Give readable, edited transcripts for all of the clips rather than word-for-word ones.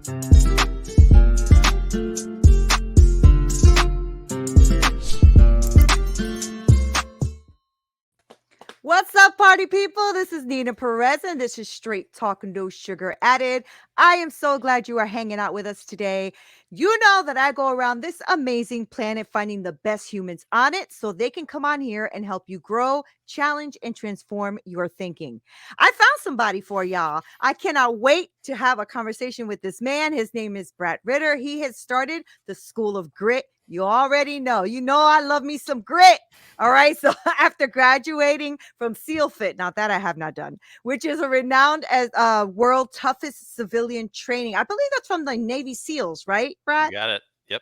What's up, party people? This is Neena Perez, and this is Straight Talk, No Sugar Added. I am so glad you are hanging out with us today. You know that I go around this amazing planet finding the best humans on it so they can come on here and help you grow, challenge, and transform your thinking. I found somebody for y'all. I cannot wait to have a conversation with this man. His name is Brad Ritter. He has started the School of Grit. You already know. You know I love me some grit. All right. So after graduating from SEAL Fit, now that I have not done, which is a renowned as world toughest civilian training. I believe that's from the Navy SEALs, right, You Brad? got it. Yep.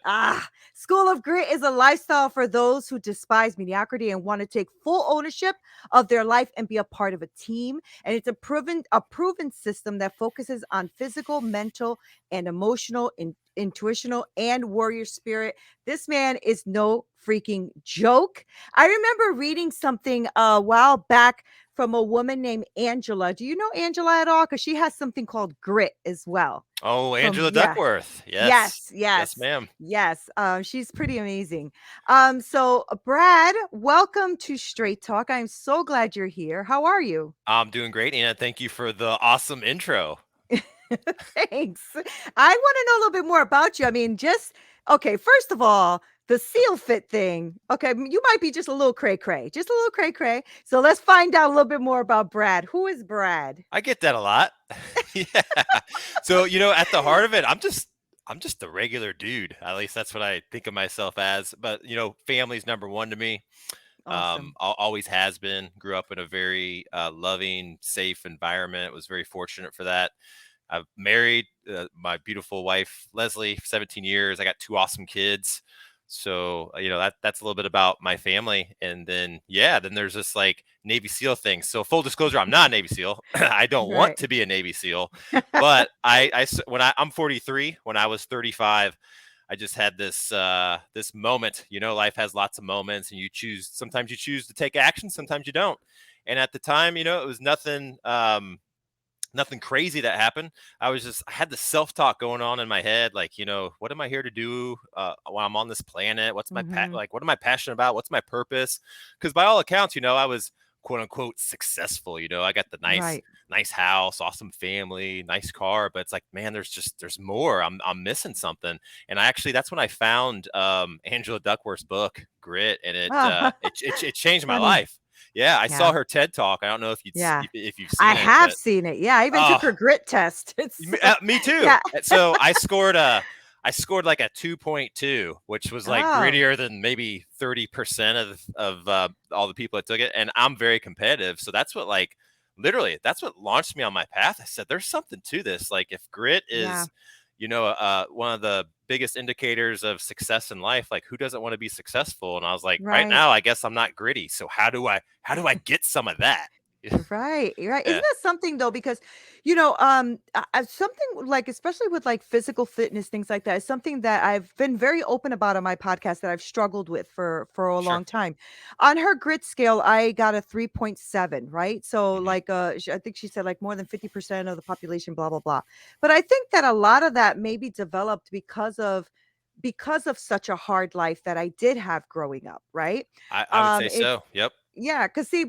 School of Grit is a lifestyle for those who despise mediocrity and want to take full ownership of their life and be a part of a team. And it's a proven system that focuses on physical, mental, and emotional, intuitional, and warrior spirit. This man is no freaking joke. I remember reading something a while back from a woman named Angela. Do you know Angela at all? Because she has something called Grit as well. Oh, From Angela Duckworth. Yes. Yes, Yes, yes, ma'am. yes. She's pretty amazing. So Brad, welcome to Straight Talk. I'm so glad you're here. How are you? I'm doing great, Nina. Thank you for the awesome intro. Thanks. I want to know a little bit more about you. I mean, just okay, first of all, the seal fit thing. Okay, you might be just a little cray cray, just a little cray cray. So let's find out a little bit more about Brad. Who is Brad? I get that a lot. Yeah. So, at the heart of it, I'm just a regular dude. At least that's what I think of myself as. But, family's number one to me. Awesome. Always has been. Grew up in a very loving, safe environment. Was very fortunate for that. I've married my beautiful wife, Leslie, for 17 years. I got two awesome kids. So, that's a little bit about my family. And then, then there's this like Navy SEAL thing. So full disclosure, I'm not a Navy SEAL. I don't want Right. to be a Navy SEAL, but I'm 43, when I was 35, I just had this moment. Life has lots of moments, and sometimes you choose to take action, sometimes you don't. And at the time, it was nothing crazy that happened. I had the self-talk going on in my head, like, what am I here to do while I'm on this planet? What's my Mhm. like, what am I passionate about? What's my purpose? Because by all accounts, I was quote unquote successful. I got the Right. nice house, awesome family, nice car, but it's like, man, there's more. I'm missing something. And that's when I found Angela Duckworth's book, Grit, and it changed my Funny. life. Yeah, I saw Yeah. her TED talk. I don't know Yeah. if you've I seen it, have but seen it. Yeah, I even took oh, her grit test. It's me too. yeah. So I scored like a 2.2, which was like Oh, grittier than maybe 30% of all the people that took it. And I'm very competitive. So that's what, like, literally, that's what launched me on my path. I said, there's something to this. Like, if grit yeah. is, one of the biggest indicators of success in life, like, who doesn't want to be successful? And I was like, right Right. now, I guess I'm not gritty. So how do I get some of that? Right. Right. Isn't Yeah, that something though? Because, something like, especially with like physical fitness, things like that, is something that I've been very open about on my podcast that I've struggled with for a sure. long time. On her grit scale, I got a 3.7, right? So Hmm. like I think she said like more than 50% of the population, blah, blah, blah. But I think that a lot of that may be developed because of such a hard life that I did have growing up, right? I would say It's so. Yep. yeah, because see,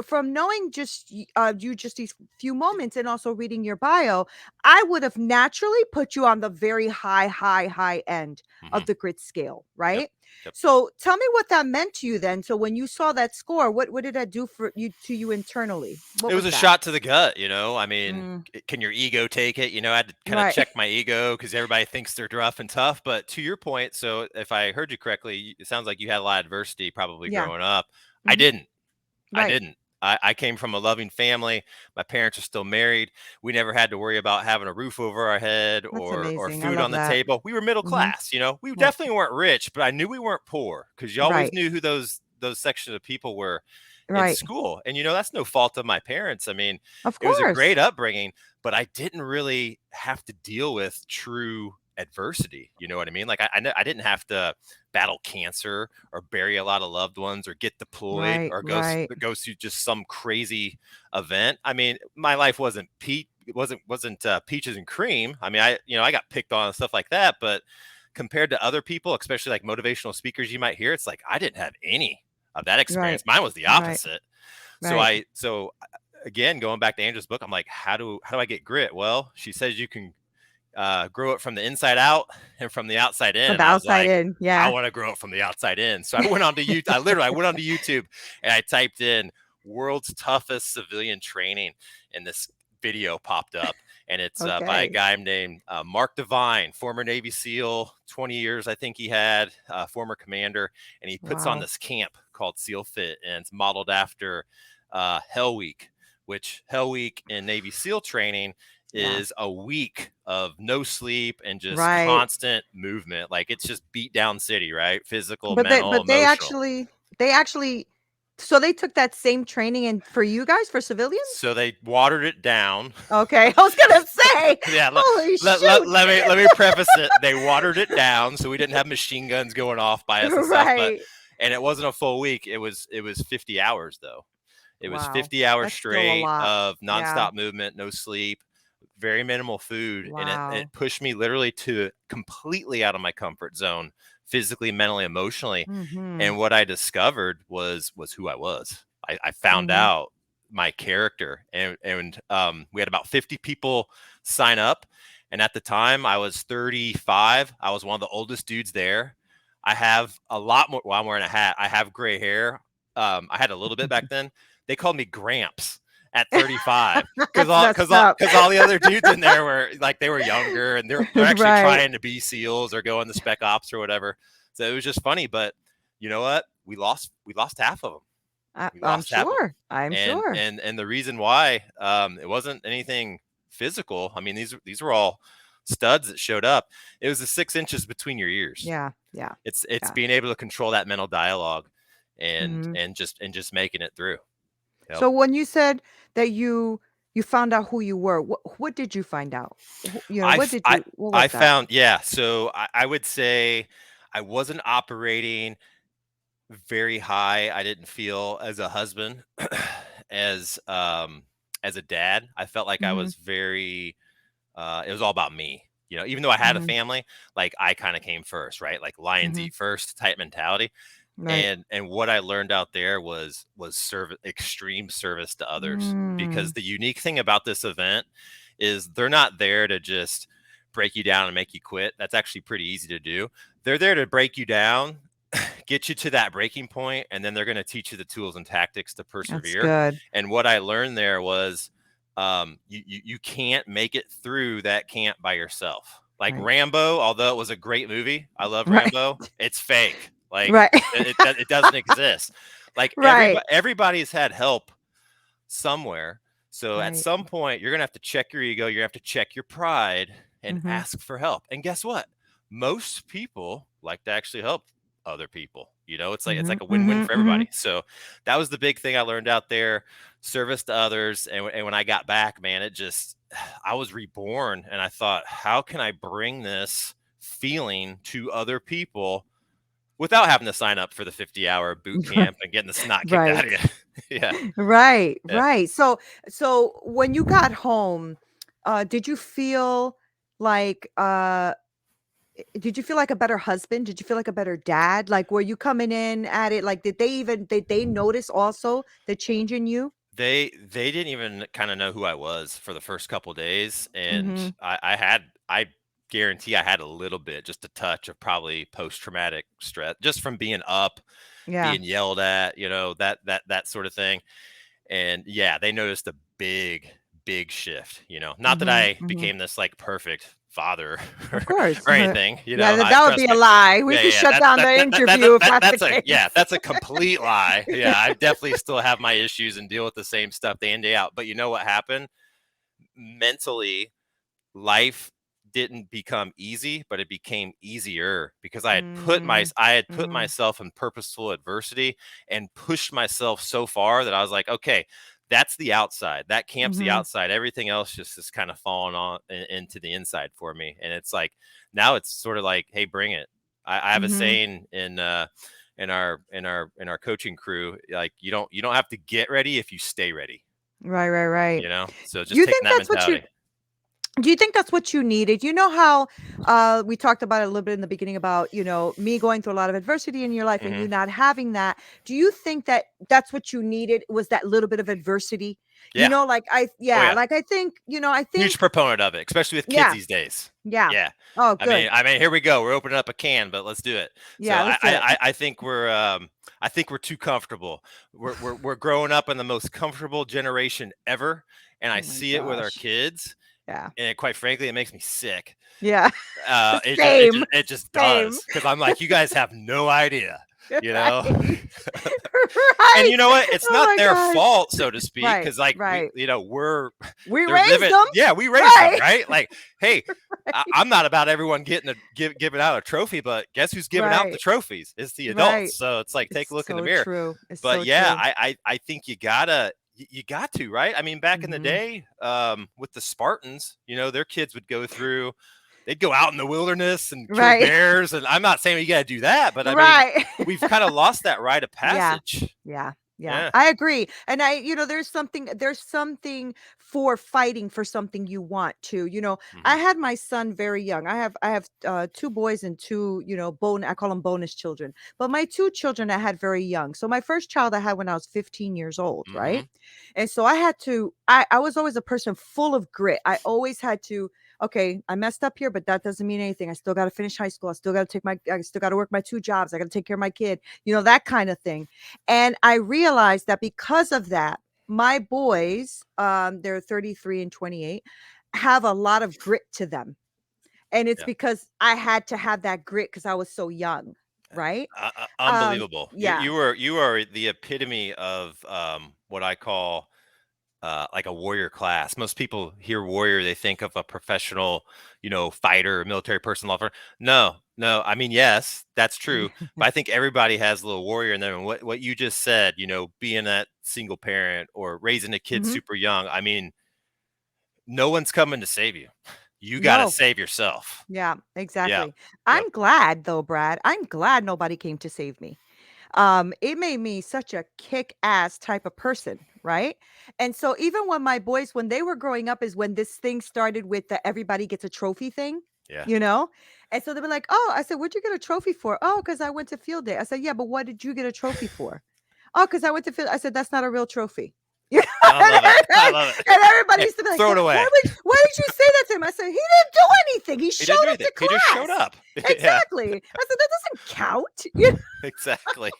from knowing just you just these few moments and also reading your bio, I would have naturally put you on the very high end of Hmm. the grit scale, Yep. right? Yep. So tell me what that meant to you then. So when you saw that score, what did that do for you to you internally? What It was was a that? shot to the gut. I mean, Mm, can your ego take it? I had to kind of right. check my ego because everybody thinks they're rough and tough. But to your point, so if I heard you correctly, it sounds like you had a lot of adversity probably Yeah. growing up. I Hmm. didn't. I Right. didn't. I came from a loving family. My parents are still married. We never had to worry about having a roof over our head That's or amazing. I food love on the that. table. We were middle Hmm. class. We Right. definitely weren't rich, but I knew we weren't poor because you always Right. knew who those sections of people were in Right. school. And that's no fault of my parents. I mean, Of it was a course. great upbringing, but I didn't really have to deal with true adversity. You know what I mean? Like I didn't have to battle cancer or bury a lot of loved ones or get deployed Right. or Right. go through just some crazy event. I mean, my life wasn't wasn't peaches and cream. I mean, I got picked on and stuff like that, but compared to other people, especially like motivational speakers you might hear, it's like I didn't have any of that Right. experience. Mine was the Right. opposite. So Right. again, going back to Andrew's book, I'm like, how do I get grit? Well, she says you can grow it from the inside out and from the outside in. From And the I was outside like, in. I Yeah. want to grow it from the outside in. So I went on to YouTube. I went on to YouTube and I typed in world's toughest civilian training, and this video popped up. And it's by a Okay. guy named Mark Devine, former Navy SEAL, 20 years, I think he had, former commander. And he puts on Wow. this camp called SEAL Fit, and it's modeled after Hell Week, which Hell Week in Navy SEAL training Yeah. is a week of no sleep and just Right. constant movement. Like it's just beat down city, right? Physical, But they mental, but they emotional. actually they actually so they took that same training in for you guys, for civilians? So they watered it down. Okay. I was gonna say, Yeah, holy shoot. let me preface it. They watered it down so we didn't have machine guns going off by us and stuff. But Right. and it wasn't a full week. It was 50 hours though. It was Wow. 50 hours That's still a straight lot. of Yeah. nonstop movement, no sleep, very minimal food, and it Wow. pushed me literally to completely out of my comfort zone, physically, mentally, emotionally. Mhm. And what I discovered was who I was. I found Mhm. out my character, and we had about 50 people sign up. And at the time, I was 35. I was one of the oldest dudes there. I have a lot more. Well, I'm wearing a hat. I have gray hair. I had a little bit back then. They called me Gramps at 35 because That's all messed up. the other dudes in there were like they were younger and they're actually Right. trying to be SEALs or go in the spec ops or whatever. So it was just funny. But you know what? We lost half of them. We I'm lost half of them. sure. I'm And sure. and and the reason why it wasn't anything physical. I mean, these were all studs that showed up. It was the 6 inches between your ears. Yeah. Yeah. It's Yeah. being able to control that mental dialogue and Mhm. just making it through. Yep. So when you said that you found out who you were, what did you find out? I What f- did you what I was that? found, yeah. So I would say I wasn't operating very high. I didn't feel as a husband, as as a dad. I felt like I Mhm. was very it was all about me. Even though I had a Mhm. family, like I kind of came first, right? Like lions Mhm. eat first type mentality. Right. And what I learned out there was service, extreme service to others. Because Mm. the unique thing about this event is they're not there to just break you down and make you quit. That's actually pretty easy to do. They're there to break you down, get you to that breaking point, and then they're going to teach you the tools and tactics to That's persevere. good. And what I learned there was you can't make it through that camp by yourself. Like Right. Rambo, although it was a great movie, I love Right. Rambo. It's fake. Like Right. it doesn't exist. Like Right. everybody's had help somewhere. So at Right. some point, you're gonna have to check your ego. You're gonna have to check your pride and Mhm. ask for help. And guess what? Most people like to actually help other people. It's like Mhm. a win-win Mhm. for everybody. Mhm. So that was the big thing I learned out there: service to others. And when I got back, man, it just I was reborn, and I thought, how can I bring this feeling to other people without having to sign up for the 50-hour boot camp and getting the snot kicked Right. out of you? Yeah, Right. yeah. Right. So when you got home, did you feel like did you feel like a better husband? Did you feel like a better dad? Like, were you coming in at it? Like, did they notice also the change in you? They didn't even kind of know who I was for the first couple days, and Mhm. I guarantee I had a little bit, just a touch of probably post traumatic stress, just from being up, Yeah. being yelled at, that sort of thing. And yeah, they noticed a big shift. Not that Mhm. I Mhm. became this like perfect father or, Of course. or anything. Yeah, that I that would be trust a me. lie. We Yeah, could yeah, shut down the interview if that's the that's a yeah, case. that's a complete lie. Yeah, I definitely still have my issues and deal with the same stuff day in day out. But you know what happened? Mentally, life didn't become easy, but it became easier because Mhm. I had put Mhm. myself in purposeful adversity and pushed myself so far that I was like, okay, that's the outside. That camp's the Mhm. outside. Everything else just is kind of falling on into the inside for me. And it's like now it's sort of like, hey, bring it. I have a Mhm. saying in our coaching crew, like you don't have to get ready if you stay ready. Right, right, right. So Do just you taking think that that's what you mentality. Do you think that's what you needed? You know how we talked about it a little bit in the beginning about, me going through a lot of adversity in your life and you Hmm. not having that. Do you think that that's what you needed was that little bit of adversity? Yeah. Oh yeah. Like I think, Huge proponent of it, especially with kids yeah, these days. yeah. Yeah. Oh, I mean, good. I mean, here we go. We're opening up a can, but let's do it. So Yeah, let's do it. I think we're too comfortable. We're growing up in the most comfortable generation ever, and I Oh my see it with our gosh. kids, Yeah. and quite frankly, it makes me sick. Yeah. It just it Same. just it just Same. does, because I'm like, you guys have no idea, you know. Right. And Right. you know what? It's Oh not my their gosh. fault, so to speak, Right. because like Right. we're We they're raised living. them. Yeah, we raised them, Right. right? Like, hey, Right. I'm not about everyone getting giving out a trophy, but guess who's giving out the Right. trophies? It's the Right. adults. So it's like, take It's a look in the so mirror. true. It's But so yeah, true. I think you got to, right? I mean, back in the Mhm. day, with the Spartans, their kids would go through. They'd go out in the wilderness and kill Right. bears, and I'm not saying you got to do that, but I mean, Right. we've kind of lost that rite of Yeah. passage. Yeah. Yeah. Yeah. I agree. And there's something for fighting for something you want to. I Hmm. had my son very young. I have two boys and two, I call them bonus children. But my two children I had very young. So my first child I had when I was 15 years old, right? Hmm. And so I was always a person full of grit. I always had to, okay, I messed up here, but that doesn't mean anything. I still got to finish high school. I still got to work my two jobs. I got to take care of my kid, that kind of thing. And I realized that because of that, my boys, they're 33 and 28, have a lot of grit to them. And it's Yeah. because I had to have that grit because I was so young, right? Unbelievable. Yeah. You are the epitome of what I call like a warrior class. Most people hear warrior, they think of a professional, fighter, military person, law firm. No, no. I mean, yes, that's true, but I think everybody has a little warrior in them. And what you just said, being that single parent or raising a kid Mhm. super young. I mean, no one's coming to save you. You got to No. save yourself. Yeah, Yeah. exactly. Yep. I'm glad though, Brad. I'm glad nobody came to save me. It made me such a kick-ass type of person, right? And so even when they were growing up is when this thing started with the everybody gets a trophy thing, Yeah. you know? And so they were like, "Oh," I said, "What'd you get a trophy for?" "Oh, because I went to field day." I said, "Yeah, but what did you get a trophy for?" "Oh, because I went to field." I said, "That's not a real trophy." You know, I love it. I love it. and everybody Hey, used to be like, throw it away. why did you say that to him?" I said, "He didn't do anything. He He showed didn't do up anything. to He just showed class." up. Yeah, Exactly. I said, "That doesn't count." exactly.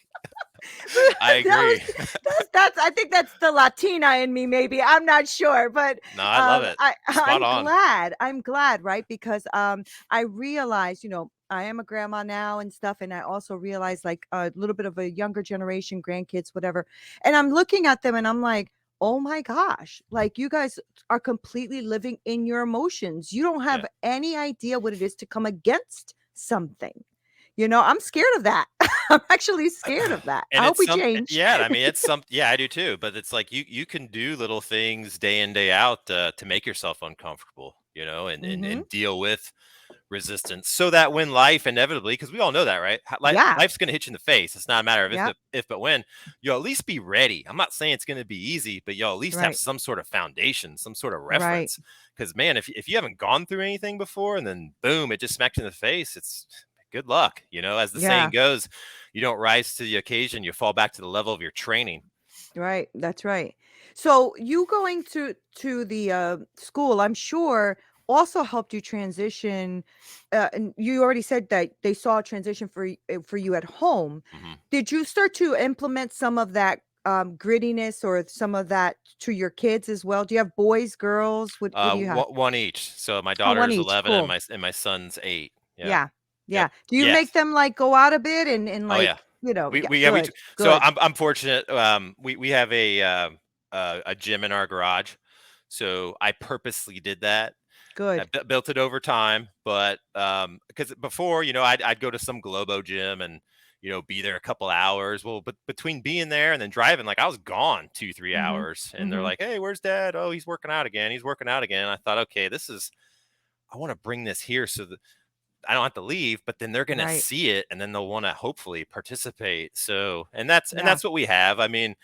I That was agree. that's I think that's the Latina in me, maybe. I'm not sure, but No, I love it. I Spot I'm on. glad. I'm glad, right? Because I realize, I am a grandma now and stuff, and I also realize like a little bit of a younger generation, grandkids, whatever. And I'm looking at them and I'm like, oh my gosh, like you guys are completely living in your emotions. You don't have Yeah. any idea what it is to come against something. I'm scared of that. I'm actually scared of that. I And hope it's we some change. yeah, I mean, it's some yeah, I do too, but it's like you can do little things day in, day out, to make yourself uncomfortable, and Mhm. deal with resistance, so that when life inevitably, because we all know that, right? Yeah. Life's gonna hit you in the face. It's not a matter of Yeah. if but when. You'll at least be ready. I'm not saying it's gonna be easy, but you'll at least have Right. some sort of foundation, some sort of Right. reference. Because man, if you haven't gone through anything before and then boom, it just smacks you in the face, it's good luck. As the saying Yeah. goes, you don't rise to the occasion, you fall back to the level of your training. Right. That's right. So you going to the school, I'm sure, also helped you transition. And you already said that they saw a transition for you at home. Mhm. Did you start to implement some of that grittiness or some of that to your kids as well? Do you have boys, girls? What do you have? One each. So my Oh, one daughter's each. 11 and Cool. my son's 8. Yeah. Yeah. Yep. Yeah. Do you make Yes. them like go out a bit and Oh yeah. like, yeah, We yeah we good, t- so good, I'm fortunate. We have a gym in our garage, so I purposely did that. I good. built it over time, but because before, I'd go to some Globo gym and be there a couple hours. Well, but between being there and then driving, like I was gone 2 3 Mhm. hours, and they're Mhm. like, "Hey, where's Dad? Oh, he's working out again. He's working out again." I thought, okay, I want to bring this here so that I don't have to leave, but then they're gonna Right. see it and then they'll want to hopefully participate. So, and Yeah. that's what we have. I mean,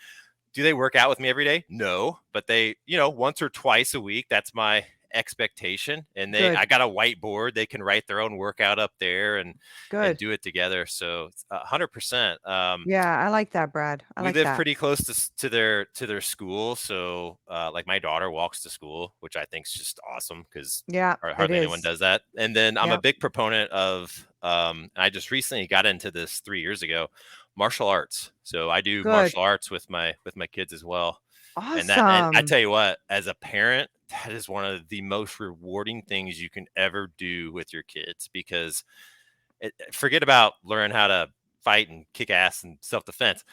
do they work out with me every day? No, but they, once or twice a week. That's my expectation, and I Good. got a whiteboard. They can write their own workout up there and Good. do it together. So 100%. Yeah, I like that, Brad. I We like live that. pretty close to their school, so like my daughter walks to school, which I think is just awesome because Yeah, it hardly anyone is. does that. And then I'm a Yeah. big proponent of I just recently got into this 3 years ago, martial arts. So I do Good. martial arts with my kids as well. And I Awesome. tell you what, as a parent, that is one of the most rewarding things you can ever do with your kids, because forget about learn how to fight and kick ass and self defense.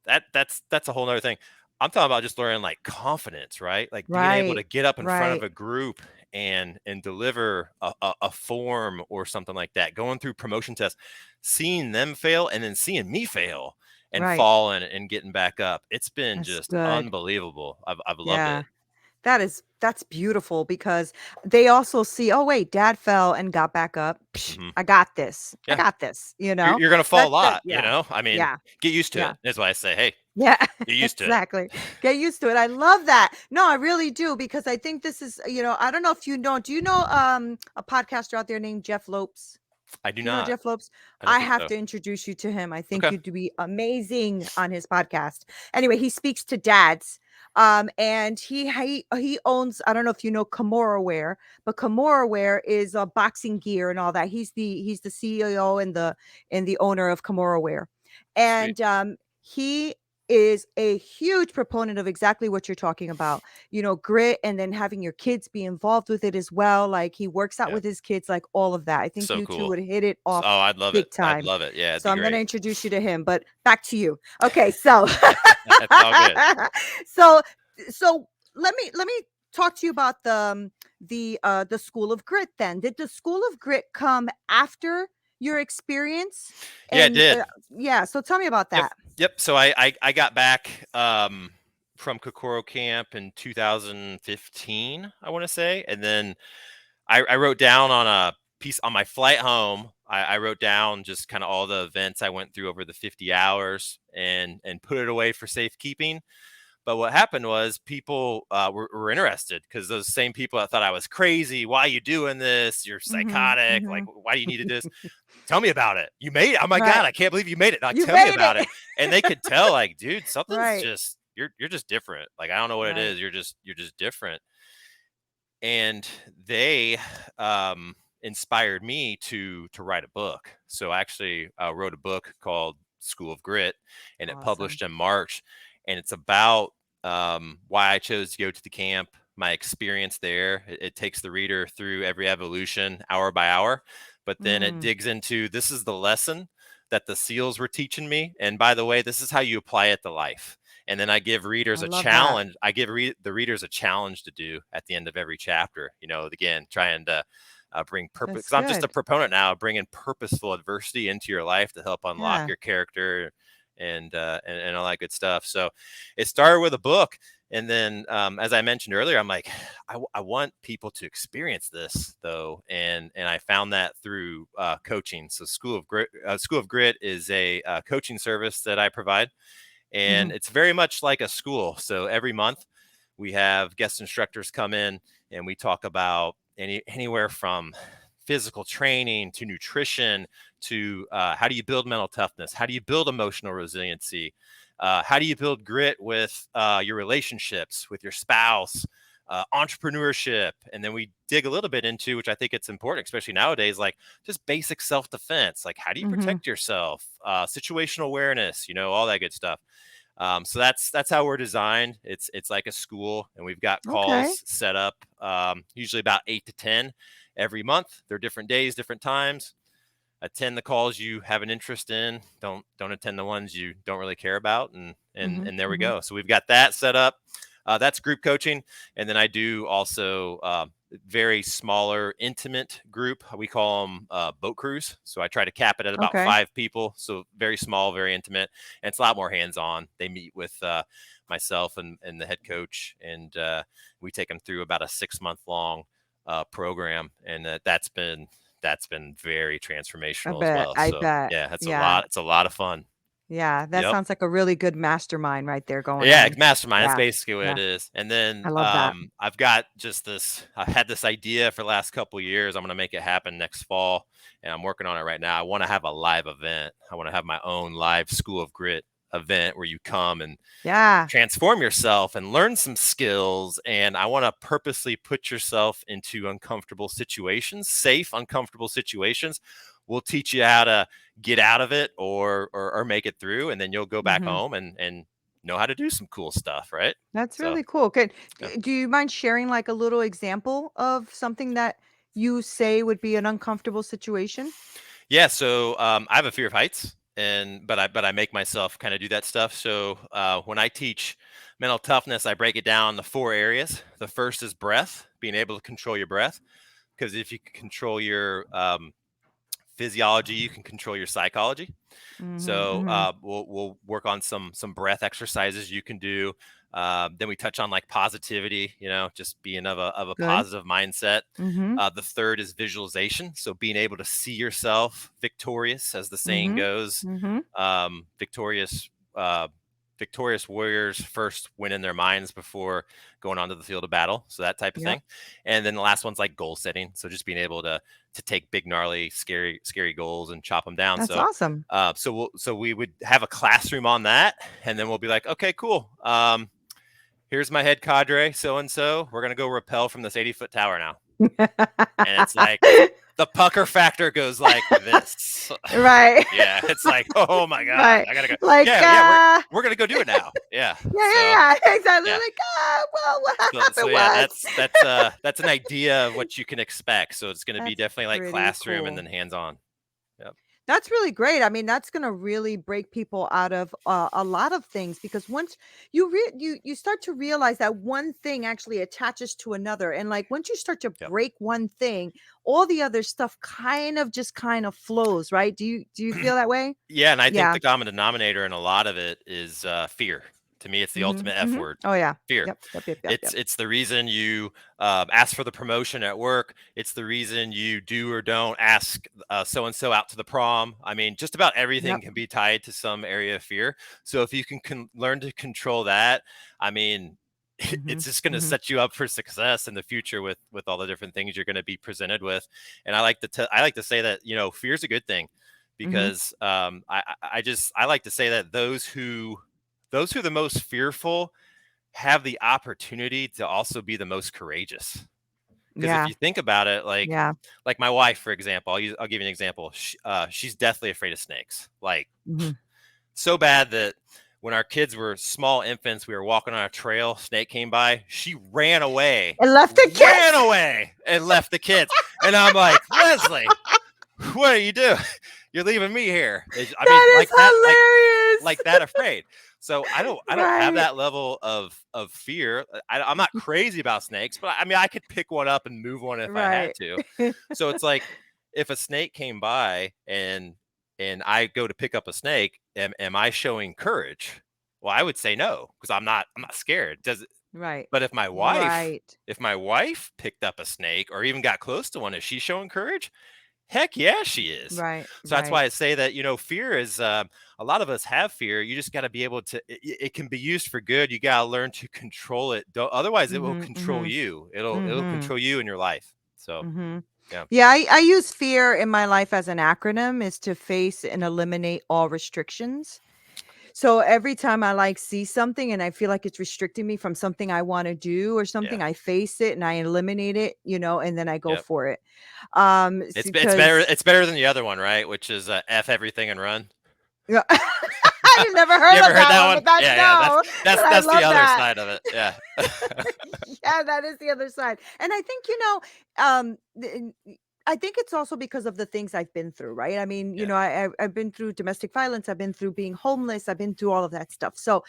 That's a whole nother thing. I'm talking about just learning like confidence, right? Like being able to Right. get up in front of Right. a group and deliver a form or something like that. Going through promotion tests, seeing them fail, and then seeing me fail and Right. fall and getting back up. It's been That's just good. unbelievable. I've loved Yeah. it. That's beautiful because they also see, "Oh, wait, dad fell and got back up. Psh, Hmm. I got this. I Yeah, got this," you know? you're gonna fall a That lot. You yeah. know, I mean, Yeah. get used to Yeah. it. Is why I say, hey, Yeah, get used to it. exactly. Get used to it. I love that. No, I really do because I think this is, I don't know if you know, do you know a podcaster out there named Jeff Lopes? I do Do you know not. Jeff Lopes? I don't I think have so. to introduce you to him. I think Okay. you'd be amazing on his podcast. Anyway, he speaks to dads. And he owns, I don't know if you know Kimura Wear, but Kimura Wear is boxing gear and all that. He's the CEO and the owner of Kimura Wear. Sweet. And he is a huge proponent of exactly what you're talking about, grit, and then having your kids be involved with it as well. Like he works out Yeah. with his kids, like all of that. I think So you two cool. would hit it off Oh, I'd love it. big I'd time. love it. Yeah, it'd So be I'm going to great. introduce you to him, but back to you. Okay, so It's all good. so so let me talk to you about the School of Grit then. Did the School of Grit come after your experience? Yeah, it And did. yeah, so tell me about Yep. that. Yep. So I got back from Kokoro Camp in 2015, I want to say. And then I wrote down on a piece on my flight home. I wrote down just kind of all the events I went through over the 50 hours and put it away for safekeeping. But what happened was people were interested, because those same people that thought I was crazy, why are you doing this? You're Mhm. psychotic. Like, Mhm. why do you need to do this? Tell me about it. You made it. Oh my Right. God, I can't believe you made it. Now You tell me made about it. it. And they could tell, like, dude, something's Right. just you're just different. Like, I don't know what it Right. is. You're just different. And they inspired me to write a book. So I actually wrote a book called School of Grit, and it Awesome. published in March. And it's about why I chose to go to the camp, my experience there. It takes the reader through every evolution, hour by hour, but then it Mm, digs into, this is the lesson that the SEALs were teaching me. And by the way, this is how you apply it to life. And then I give I readers a love that. challenge. I give the readers a challenge to do at the end of every chapter. You know, again, trying to bring purpose. That's Because I'm just a good. proponent now of bringing purposeful adversity into your life to help unlock Yeah. your character and all that good stuff. So it started with a book, and then as I mentioned earlier, I'm like, I want people to experience this though, and I found that through coaching. So School of Grit is a coaching service that I provide, and Mhm. it's very much like a school. So every month we have guest instructors come in, and we talk about anywhere from physical training to nutrition to how do you build mental toughness, how do you build emotional resiliency, how do you build grit with your relationships with your spouse, entrepreneurship. And then we dig a little bit into, which I think it's important, especially nowadays, like just basic self-defense, like how do you Mhm. protect yourself, situational awareness, all that good stuff. So that's how we're designed. It's like a school, and we've got Okay. calls set up, usually about 8 to 10 every month. They're different days, different times. Attend the calls you have an interest in. Don't attend the ones you don't really care about, and and Mhm. and there we Mhm. go. So we've got that set up. That's group coaching, and then I do also very smaller, intimate group. We call them boat crews. So I try to cap it at about Okay. 5 people. So very small, very intimate, and it's a lot more hands-on. They meet with myself and the head coach, and we take them through about a 6 month long program, and that's been very I transformational as bet. well. I So bet. yeah, that's a Yeah. lot. It's a lot of fun. Yeah, that Yep. sounds like a really good mastermind right there going Yeah, on. mastermind. That's Yeah, basically what it yeah, is. And then I love that. I've got just this. I had this idea for the last couple of years. I'm going to make it happen next fall, and I'm working on it right now. I want to have a live event. I want to have my own live School of Grit event where you come and Yeah. transform yourself and learn some skills. And I want to purposely put yourself into uncomfortable situations, safe, uncomfortable situations. We'll teach you how to get out of it or make it through. And then you'll go back Mhm. home and know how to do some cool stuff. Right. That's So, really cool. Could yeah. do you mind sharing, like, a little example of something that you say would be an uncomfortable situation? Yeah. So, I have a fear of heights and, but I make myself kind of do that stuff. So, when I teach mental toughness, I break it down the 4 areas. The first is breath, being able to control your breath. Because if you can control your physiology, you can control your psychology. Mhm, So mhm. we'll work on some breath exercises you can do. Then we touch on like positivity, just being of a Good. positive mindset. Mhm, The third is visualization, so being able to see yourself victorious, as the saying mhm, goes. mhm. Victorious. Victorious warriors first win in their minds before going onto the field of battle, so that type of Yep, thing. And then the last one's like goal setting, so just being able to take big, gnarly, scary goals and chop them down. that's So awesome. so we would have a classroom on that, and then we'll be like, okay, cool. Here's my head cadre, so and so. We're gonna go rappel from this 80-foot tower now, and it's like the pucker factor goes like this. Right. Yeah, it's like, oh my god, Right. I gotta go. Like, Yeah, yeah, we're gonna go do it now. Yeah, so yeah, exactly, yeah, like, well, what so happened yeah, was that's an idea of what you can expect. So it's gonna be That's definitely like pretty classroom and cool. then hands on. Yep. That's really great. I mean, that's gonna really break people out of a lot of things because once you start to realize that one thing actually attaches to another, and like once you start to Yep. break one thing, all the other stuff kind of flows, right? Do you feel that way? Yeah, and I think Yeah. the common denominator in a lot of it is fear. To me, it's the Mhm. ultimate F Mhm. word. Oh yeah. Fear. Yep. Yep. Yep. Yep. It's Yep. it's the reason you ask for the promotion at work. It's the reason you do or don't ask so and so out to the prom. I mean, just about everything Yep. can be tied to some area of fear. So if you can learn to control that, I mean, it's Mhm. just going to Mhm. set you up for success in the future with all the different things you're going to be presented with. And I like to say that fear is a good thing Mhm. because I like to say that those who are the most fearful have the opportunity to also be the most courageous. Because if Yeah. you think about it, Yeah. like my wife, for example, I'll give you an example. She's deathly afraid of snakes, like Mhm. so bad that when our kids were small infants, we were walking on a trail, snake came by, she And left the ran kids. away, and left the kids. And I'm like, Leslie, what are you doing? You're leaving me here. I mean, That is like hilarious. that afraid. So I don't have Right. that level of fear. I'm not crazy about snakes, but I mean I could pick one up and move one if I had Right. to. So it's like if a snake came by and I go to pick up a snake, am I showing courage? Well, I would say no because I'm not scared. Does it? Right. But Right. if my wife picked up a snake or even got close to one, is she showing courage? Heck yeah, she is. Right. So that's why Right. I say that, fear is a lot of us have fear. You just got to be able to, it can be used for good. You got to learn to control it. Otherwise, it will Mhm. control Mhm. you. It'll Mhm. control you in your life. So, Mhm. yeah. Yeah, I use fear in my life as an acronym is to face and eliminate all restrictions. So every time I like see something and I feel like it's restricting me from something I want to do or Yeah. something, I face it and I eliminate it, and then I go Yep. for it. It's better. Because It's better than the other one, right? Which is F everything and run. yeah, I've never You heard ever of heard that that one, one? but that's Yeah. Yeah. That's, no, that's, but I that's the love other that. side of it. Yeah. Yeah, that is the other side. And I think, um, I think it's also because of the things I've been through, right? I mean, Yeah. I've been through domestic violence, I've been through being homeless, I've been through all of that stuff. So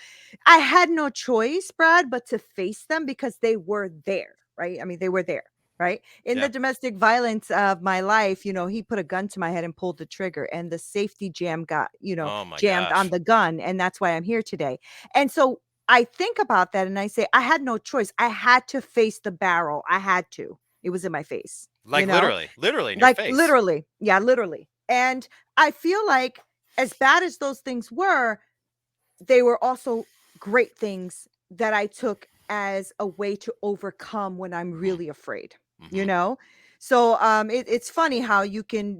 I had no choice, Brad, but to face them because they were there, right? I mean, they were there. Right. In the Yeah. domestic violence of my life, he put a gun to my head and pulled the trigger, and the safety jam got, Oh my jammed on gosh. the gun. And that's why I'm here today. And so I think about that and I say, I had no choice. I had to face the barrel. I had to. It was in my face, Like literally in your like face. literally. Yeah, literally. And I feel like as bad as those things were, they were also great things that I took as a way to overcome when I'm Mm, really afraid, you mhm. know? So it's funny how you can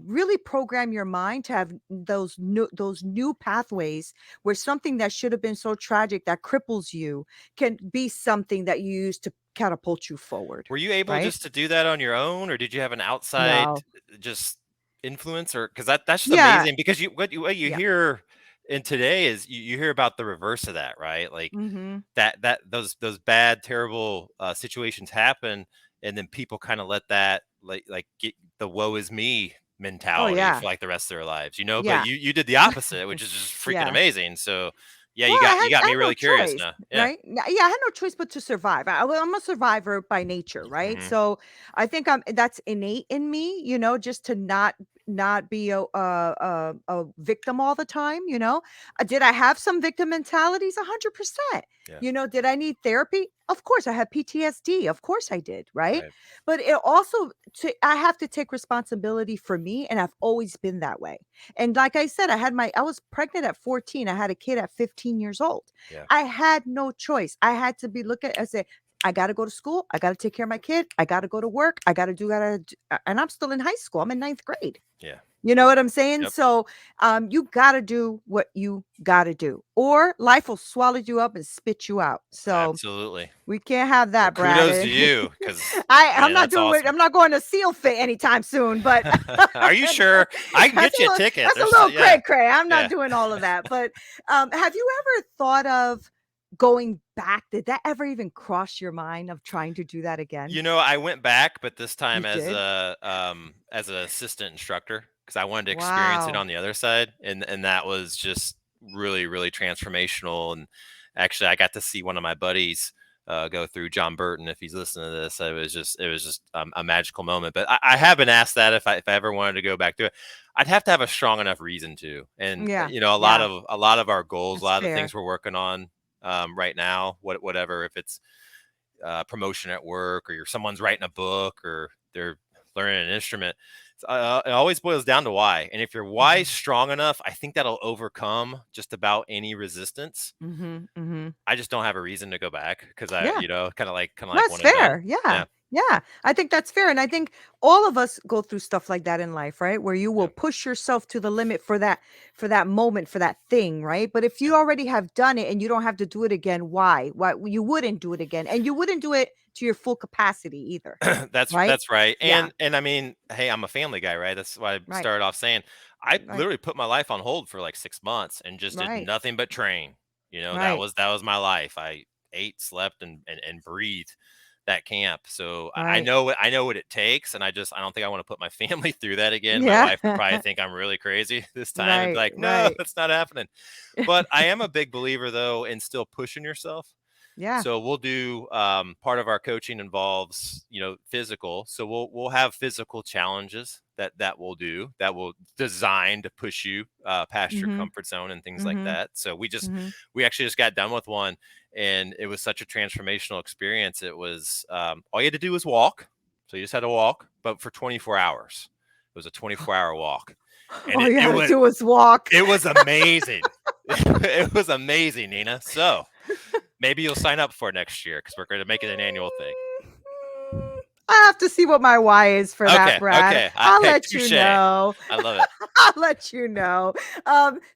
really program your mind to have those new pathways where something that should have been so tragic that cripples you can be something that you use to catapult you forward, Were you able right? just to do that on your own, or did you have an outside No. just influence? Or because that's just Yeah. amazing. Because what you Yeah. hear in today is you hear about the reverse of that, right? Like Mhm. those bad, terrible situations happen, and then people kind of let that like get the woe is me Oh mentality yeah. for like the rest of their lives, you know. But Yeah. you did the opposite, which is just freaking Yeah. amazing. So yeah, Well, you got I me had no really curious choice, now. Yeah. right? Yeah, I had no choice but to survive. I'm a survivor by nature, right? Hmm. So I think that's innate in me, just to not be a victim all the time. Did I have some victim mentalities? 100%. Yeah. Did I need therapy? Of course, I had PTSD. Of course, I did, right? Right. But it also, I have to take responsibility for me, and I've always been that way. And like I said, I was pregnant at 14. I had a kid at 15 years old. Yeah. I had no choice. I had to be look at I say, I got to go to school. I got to take care of my kid. I got to go to work. And I'm still in high school. I'm in ninth grade. Yeah. You know what I'm saying? Yep. So, you got to do what you got to do, or life will swallow you up and spit you out. So Absolutely. we can't have Well, that, Brad. kudos to you, because I'm man, not that's doing awesome. I'm not going to seal fit anytime soon, but Are you that's sure? I can get you a ticket. a There's little yeah, cray cray. I'm not yeah. doing all of that. But have you ever thought of going back? Did that ever even cross your mind of trying to do that again? You know, I went back, but this You time did? as an assistant instructor, because I wanted to experience it Wow. on the other side, and that was just really really transformational. And actually, I got to see one of my buddies go through, John Burton. If he's listening to this, it was just a magical moment. But I have been asked that if I ever wanted to go back to it, I'd have to have a strong enough reason to. And Yeah. you know, Yeah. a lot of our goals, a That's lot of the fair. things we're working on right now, whatever, if it's promotion at work, or you're someone's writing a book, or they're learning an instrument. It always boils down to why. And if your why is Mhm. strong enough, I think that'll overcome just about any resistance. Mhm. Mhm. I just don't have a reason to go back, because I, Yeah. kind of like That's one and done. fair. Yeah. Yeah. Yeah. I think that's fair. And I think all of us go through stuff like that in life, right? Where you will Yeah. push yourself to the limit for that moment, for that thing, right? But if Yeah. you already have done it and you don't have to do it again, why? Why you wouldn't do it again? And you wouldn't do it to your full capacity either, right? That's right. Yeah. And I mean, hey, I'm a family guy, right? That's why I Right. started off saying I Right. literally put my life on hold for like 6 months and just did Right. nothing but train. You know, Right. that was my life. I ate, slept, and breathed that camp. So Right. I know what it takes, and I don't think I want to put my family through that again. My Yeah. wife would probably think I'm really crazy this time and be Right. like, no, Right. that's not happening. But I am a big believer though in still pushing yourself. Yeah. So we'll do part of our coaching involves, physical. So we'll have physical challenges that we'll do that will design to push you past your Mhm. comfort zone and things like Mhm. that. So Mhm. we actually just got done with one, and it was such a transformational experience. It was all you had to do was walk. So you just had to walk, but for 24 hours. It was a 24-hour walk, and All you had to do was walk. it was amazing. It was amazing, Nina. So maybe you'll sign up for it next year, because we're going to make it an annual thing. Mm, I have to see what my why is for that, Okay, Brad. okay. I'll Hey, let you touche. know. I love it. I'll let you know.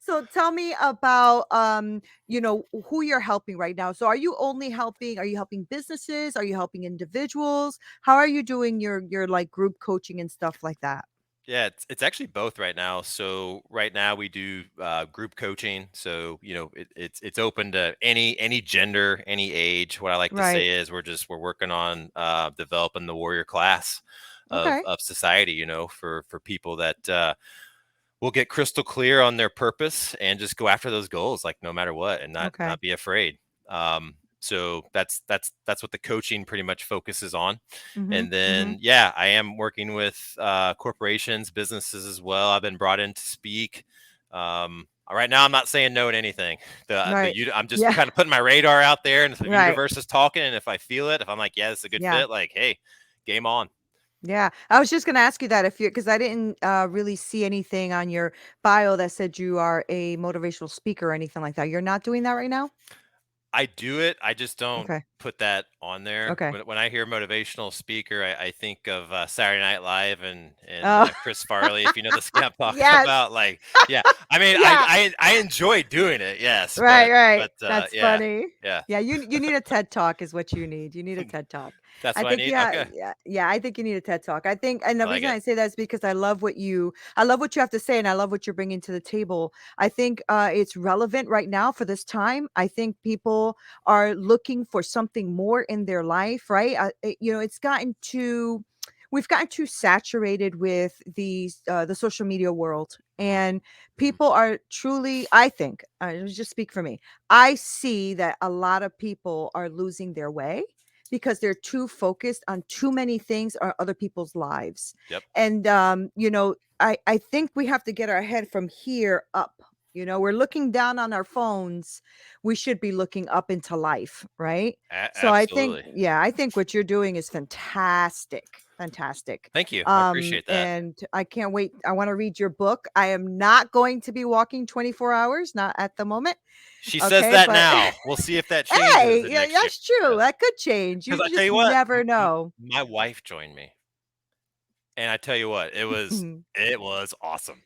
So tell me about who you're helping right now. So are you helping businesses? Are you helping individuals? How are you doing your like group coaching and stuff like that? Yeah, it's actually both right now. So right now we do group coaching. So it's open to any gender, any age. What I like to Right. say is we're working on developing the warrior class Okay. of society. For people that will get crystal clear on their purpose and just go after those goals, like no matter what, and Okay. not be afraid. So that's what the coaching pretty much focuses on. Mhm. And then Mhm. yeah, I am working with corporations, businesses as well. I've been brought in to speak. Right now I'm not saying no to anything. Right. I'm just Yeah. kind of putting my radar out there, and if the Right. universe is talking, and if I feel it, if I'm like, yeah, this is a good Yeah. fit, like, hey, game on. Yeah. I was just gonna ask you that if you because I didn't really see anything on your bio that said you are a motivational speaker or anything like that. You're not doing that right now? I do it. I just don't Okay. put that on there. Okay. When I hear motivational speaker, I think of Saturday Night Live and Oh, Chris Farley. If you know the scam I'm talking yes. about, like, yeah. I mean, Yeah. I enjoy doing it, yes, Right, right. but That's yeah, funny. yeah. Yeah, you need a TED Talk is what you need. You need a TED Talk. That's I what I think need. yeah, Okay, yeah, I think you need a TED Talk. I think and I the like reason it. I say that is because I love what you have to say and I love what you're bringing to the table. I think it's relevant right now for this time. I think people are looking for something more in their life, right? It's gotten too we've gotten too saturated with the social media world Hmm. and Hmm. people are truly I think just speak for me. I see that a lot of people are losing their way because they're too focused on too many things or other people's lives. Yep, And I think we have to get our head from here up. We're looking down on our phones. We should be looking up into life, right? So I think, absolutely. yeah, I think what you're doing is fantastic. Fantastic. Thank you. I appreciate that. And I can't wait. I want to read your book. I am not going to be walking 24 hours, not at the moment. She says Okay, that but now. We'll see if that changes hey, in yeah, next year. that's true. Yeah. That could change. Because You I tell just you what, never know. my wife joined me, and I tell you what, it was awesome.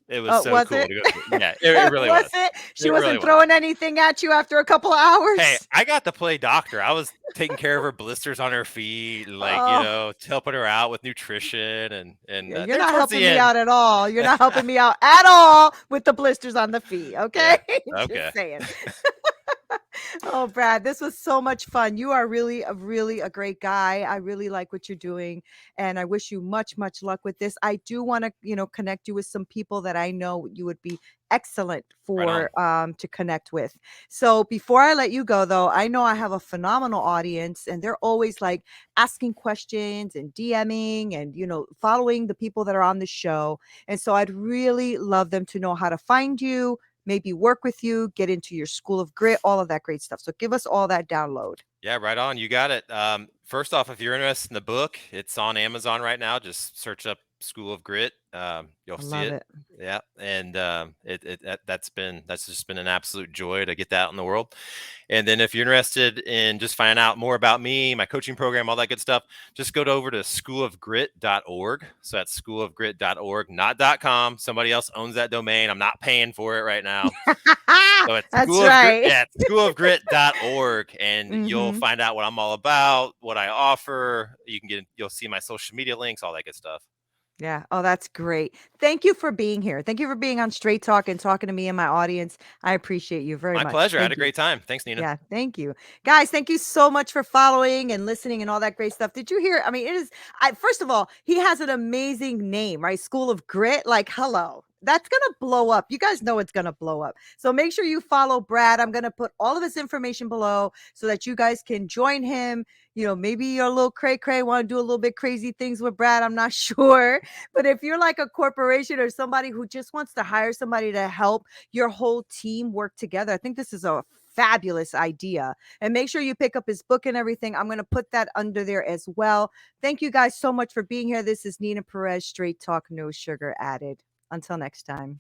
It was Oh, so was cool it? to go through. Yeah, it really Was was. it? She It really wasn't was. throwing anything at you after a couple of Hey, hours? I got to play doctor. I was taking care of her blisters on her feet, and, like, Oh, helping her out with nutrition and yeah, you're there not towards helping the me end. out at all. You're not helping me out at all with the blisters on the feet, okay? Yeah. Okay. Just saying. Oh, Brad, this was so much fun. You are really a great guy. I really like what you're doing, and I wish you much, much luck with this. I do want to, connect you with some people that I know you would be excellent Right on. for to connect with. So before I let you go, though, I know I have a phenomenal audience, and they're always like asking questions and DMing and following the people that are on the show. And so I'd really love them to know how to find you, maybe work with you, get into your school of grit, all of that great stuff. So give us all that download. Yeah, right on. You got it. First off, if you're interested in the book, it's on Amazon right now. Just search up School of Grit. You'll I see love it. it. Yeah, and that's just been an absolute joy to get that out in the world. And then if you're interested in just finding out more about me, my coaching program, all that good stuff, just go over to schoolofgrit.org. So that's schoolofgrit.org, not .com. Somebody else owns that domain. I'm not paying for it right now. So it's That's right. It's schoolofgrit.org, and you'll Hmm. find out what I'm all about, what I offer. You'll see my social media links, all that good stuff. Yeah. Oh, that's great. Thank you for being here. Thank you for being on Straight Talk and talking to me and my audience. I appreciate you very My much. pleasure. I had a Thank you. great time. Thanks, Neena. Yeah, thank you. Guys, thank you so much for following and listening and all that great stuff. Did you hear? I mean, it is I first of all, he has an amazing name, right? School of Grit. Like, hello. That's going to blow up. You guys know it's going to blow up. So make sure you follow Brad. I'm going to put all of his information below so that you guys can join him. Maybe you're a little cray cray, want to do a little bit crazy things with Brad. I'm not sure. But if you're like a corporation or somebody who just wants to hire somebody to help your whole team work together, I think this is a fabulous idea. And make sure you pick up his book and everything. I'm going to put that under there as well. Thank you guys so much for being here. This is Neena Perez, Straight Talk, No Sugar Added. Until next time.